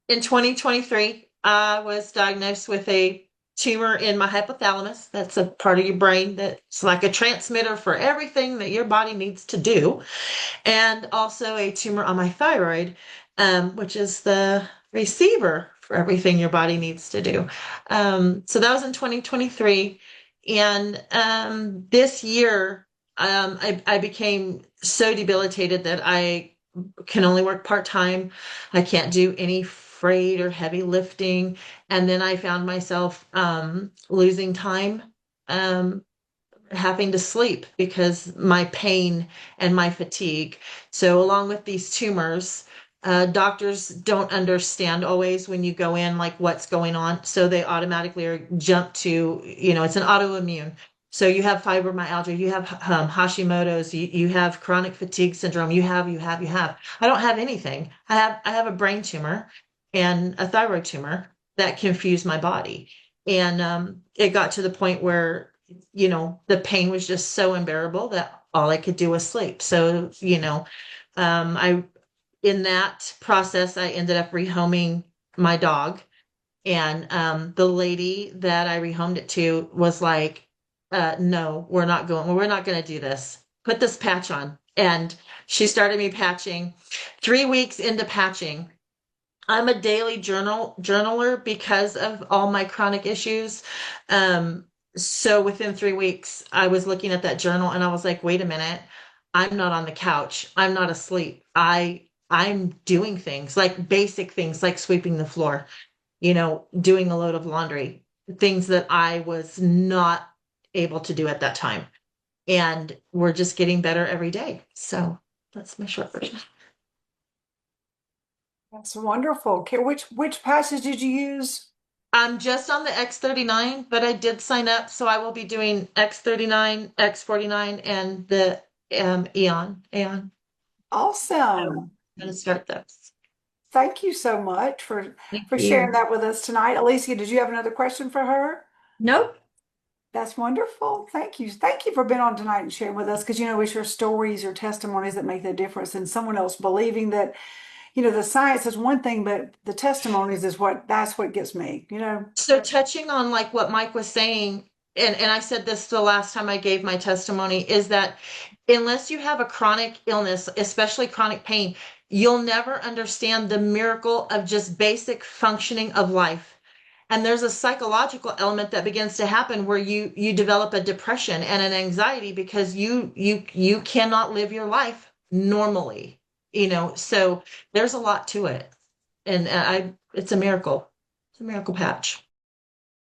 In 2023, I was diagnosed with a tumor in my hypothalamus. That's a part of your brain that's like a transmitter for everything that your body needs to do. And also a tumor on my thyroid, which is the receiver for everything your body needs to do. So that was in 2023. And this year, I became so debilitated that I can only work part-time. I can't do any freight or heavy lifting. And then I found myself losing time, um, having to sleep because my pain and my fatigue. So, along with these tumors, doctors don't understand always when you go in, like what's going on. So they automatically jump to, it's an autoimmune. So you have fibromyalgia, you have Hashimoto's, you have chronic fatigue syndrome, you have. I don't have anything. I have a brain tumor and a thyroid tumor that confused my body. And it got to the point where the pain was just so unbearable that all I could do was sleep. So, I in that process, I ended up rehoming my dog. And the lady that I rehomed it to was like, no, we're not going to do this. Put this patch on. And she started me patching. 3 weeks into patching, I'm a daily journaler because of all my chronic issues. Um, so within 3 weeks, I was looking at that journal and I was like, wait a minute, I'm not on the couch. I'm not asleep. I'm doing things like basic things like sweeping the floor, doing a load of laundry, things that I was not able to do at that time. And we're just getting better every day. So that's my short version. That's wonderful. Okay, which patches did you use? I'm just on the X39, but I did sign up, so I will be doing X39, X49, and the Eon. Aeon. I'm Awesome. gonna start those. Thank you so much for Thank sharing you. that with us tonight. Alicia, did you have another question for her? Nope. That's wonderful. Thank you. Thank you for being on tonight and sharing with us because we share stories or testimonies that make the difference in someone else believing that, the science is one thing, but the testimonies is that's what gets me. So touching on like what Mike was saying, and I said this the last time I gave my testimony, is that unless you have a chronic illness, especially chronic pain, you'll never understand the miracle of just basic functioning of life. And there's a psychological element that begins to happen where you develop a depression and an anxiety because you cannot live your life normally, so there's a lot to it. And I it's a miracle. It's a miracle patch.